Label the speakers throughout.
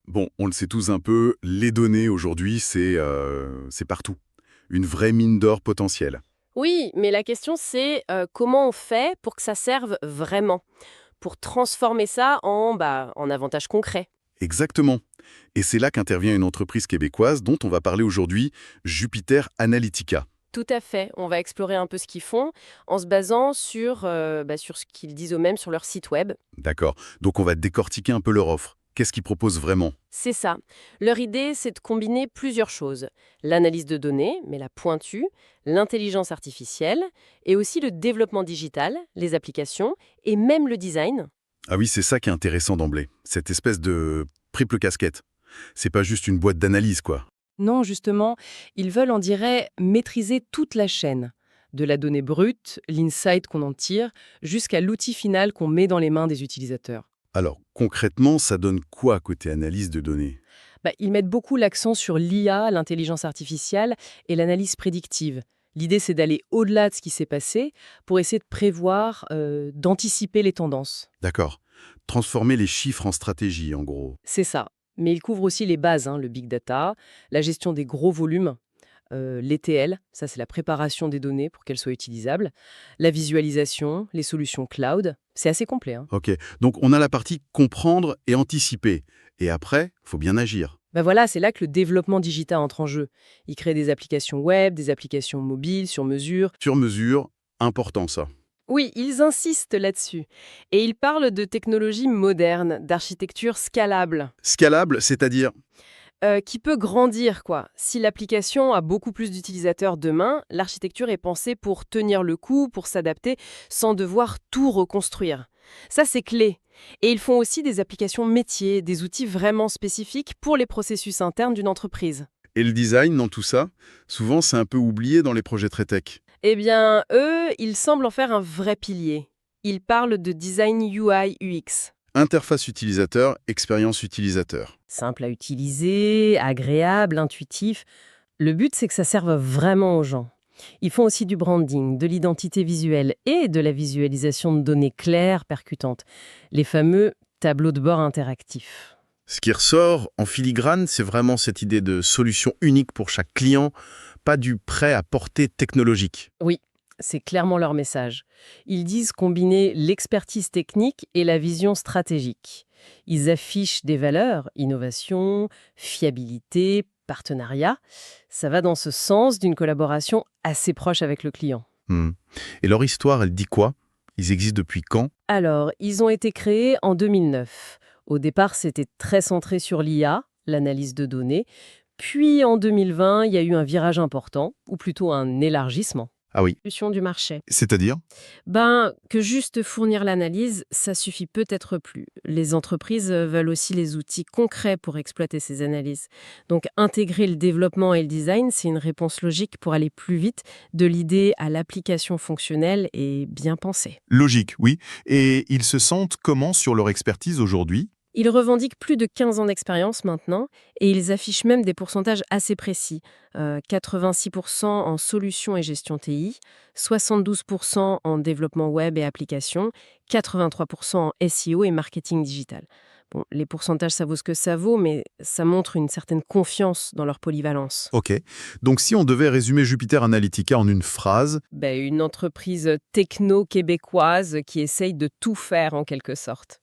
Speaker 1: Bon, on le sait tous un peu, les données aujourd'hui, c'est partout. Une vraie mine d'or potentielle.
Speaker 2: Oui, mais la question c'est comment on fait pour que ça serve vraiment, pour transformer ça en avantage concret.
Speaker 1: Exactement. Et c'est là qu'intervient une entreprise québécoise dont on va parler aujourd'hui, Jupiter Analytica.
Speaker 2: Tout à fait, on va explorer un peu ce qu'ils font en se basant sur ce qu'ils disent eux-mêmes sur leur site web.
Speaker 1: D'accord. Donc on va décortiquer un peu leur offre. Qu'est-ce qu'ils proposent vraiment?
Speaker 2: C'est ça. Leur idée, c'est de combiner plusieurs choses. L'analyse de données, mais la pointue, l'intelligence artificielle, et aussi le développement digital, les applications, et même le design.
Speaker 1: Ah oui, c'est ça qui est intéressant d'emblée. Cette espèce de triple casquette. C'est pas juste une boîte d'analyse, quoi.
Speaker 3: Non, justement, ils veulent, on dirait, maîtriser toute la chaîne, de la donnée brute, l'insight qu'on en tire, jusqu'à l'outil final qu'on met dans les mains des utilisateurs.
Speaker 1: Alors, concrètement, ça donne quoi côté analyse de données?
Speaker 3: Ils mettent beaucoup l'accent sur l'IA, l'intelligence artificielle et l'analyse prédictive. L'idée, c'est d'aller au-delà de ce qui s'est passé pour essayer de prévoir, d'anticiper les tendances.
Speaker 1: D'accord. Transformer les chiffres en stratégie, en gros.
Speaker 3: C'est ça. Mais ils couvrent aussi les bases, le big data, la gestion des gros volumes, l'ETL, ça c'est la préparation des données pour qu'elles soient utilisables, la visualisation, les solutions cloud. C'est assez complet.
Speaker 1: Ok. Donc on a la partie comprendre et anticiper. Et après, faut bien agir.
Speaker 3: Voilà, c'est là que le développement digital entre en jeu. Ils créent des applications web, des applications mobiles, sur mesure.
Speaker 1: Sur mesure, important ça.
Speaker 2: Oui, ils insistent là-dessus. Et ils parlent de technologies modernes, d'architecture scalable,
Speaker 1: Scalable, c'est-à-dire.
Speaker 2: qui peut grandir, quoi. Si l'application a beaucoup plus d'utilisateurs demain, l'architecture est pensée pour tenir le coup, pour s'adapter, sans devoir tout reconstruire. Ça, c'est clé. Et ils font aussi des applications métiers, des outils vraiment spécifiques pour les processus internes d'une entreprise.
Speaker 1: Et le design dans tout ça, souvent c'est un peu oublié dans les projets très tech.
Speaker 2: Eh bien, eux, ils semblent en faire un vrai pilier. Ils parlent de design UI UX.
Speaker 1: Interface utilisateur, expérience utilisateur.
Speaker 3: Simple à utiliser, agréable, intuitif. Le but, c'est que ça serve vraiment aux gens. Ils font aussi du branding, de l'identité visuelle et de la visualisation de données claires, percutantes. Les fameux tableaux de bord interactifs.
Speaker 4: Ce qui ressort en filigrane, c'est vraiment cette idée de solution unique pour chaque client, pas du prêt à portée technologique.
Speaker 3: Oui, c'est clairement leur message. Ils disent combiner l'expertise technique et la vision stratégique. Ils affichent des valeurs, innovation, fiabilité, partenariat. Ça va dans ce sens d'une collaboration assez proche avec le client.
Speaker 4: Hmm. Et leur histoire, elle dit quoi? Ils existent depuis quand?
Speaker 3: Alors, ils ont été créés en 2009. Au départ, c'était très centré sur l'IA, l'analyse de données. Puis en 2020, il y a eu un virage important, ou plutôt un élargissement.
Speaker 4: Ah oui.
Speaker 2: Solution du marché.
Speaker 1: C'est-à-dire?
Speaker 2: Que juste fournir l'analyse, ça suffit peut-être plus. Les entreprises veulent aussi les outils concrets pour exploiter ces analyses. Donc intégrer le développement et le design, c'est une réponse logique pour aller plus vite de l'idée à l'application fonctionnelle et bien pensée.
Speaker 5: Logique, oui. Et ils se sentent comment sur leur expertise aujourd'hui?
Speaker 2: Ils revendiquent plus de 15 ans d'expérience maintenant et ils affichent même des pourcentages assez précis. 86% en solutions et gestion TI, 72% en développement web et applications, 83% en SEO et marketing digital. Bon, les pourcentages, ça vaut ce que ça vaut, mais ça montre une certaine confiance dans leur polyvalence.
Speaker 5: Ok. Donc si on devait résumer Jupiter Analytica en une phrase,
Speaker 2: Une entreprise techno-québécoise qui essaye de tout faire en quelque sorte.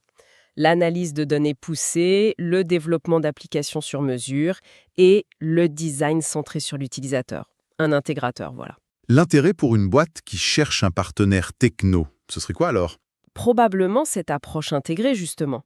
Speaker 2: L'analyse de données poussée, le développement d'applications sur mesure et le design centré sur l'utilisateur. Un intégrateur, voilà.
Speaker 5: l'intérêt pour une boîte qui cherche un partenaire techno, ce serait quoi alors?
Speaker 2: Probablement cette approche intégrée, justement.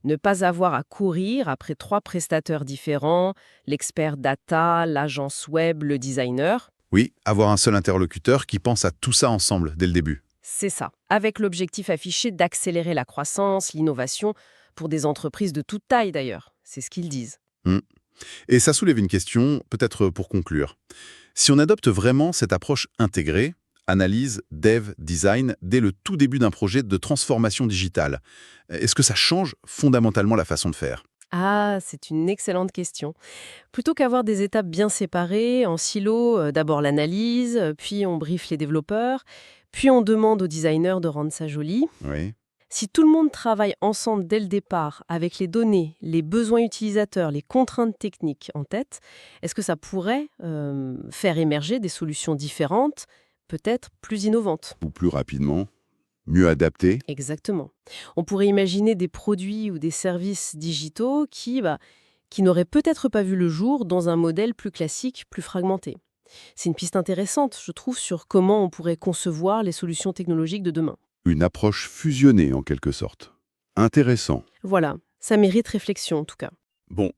Speaker 2: Ne pas avoir à courir après 3 prestataires différents, l'expert data, l'agence web, le designer.
Speaker 5: Oui, avoir un seul interlocuteur qui pense à tout ça ensemble dès le début.
Speaker 2: C'est ça, avec l'objectif affiché d'accélérer la croissance, l'innovation, pour des entreprises de toute taille d'ailleurs. C'est ce qu'ils disent.
Speaker 5: Hmm. Et ça soulève une question, peut-être pour conclure. Si on adopte vraiment cette approche intégrée, analyse, dev, design, dès le tout début d'un projet de transformation digitale, est-ce que ça change fondamentalement la façon de faire?
Speaker 2: Ah, c'est une excellente question. Plutôt qu'avoir des étapes bien séparées, en silo, d'abord l'analyse, puis on briefe les développeurs, puis on demande aux designers de rendre ça joli,
Speaker 5: Oui.
Speaker 2: Si tout le monde travaille ensemble dès le départ, avec les données, les besoins utilisateurs, les contraintes techniques en tête, est-ce que ça pourrait faire émerger des solutions différentes, peut-être plus innovantes?
Speaker 5: Ou plus rapidement, mieux adapté.
Speaker 2: Exactement. On pourrait imaginer des produits ou des services digitaux qui n'auraient peut-être pas vu le jour dans un modèle plus classique, plus fragmenté. C'est une piste intéressante, je trouve, sur comment on pourrait concevoir les solutions technologiques de demain.
Speaker 5: Une approche fusionnée en quelque sorte. Intéressant.
Speaker 2: Voilà, ça mérite réflexion en tout cas.
Speaker 1: Bon,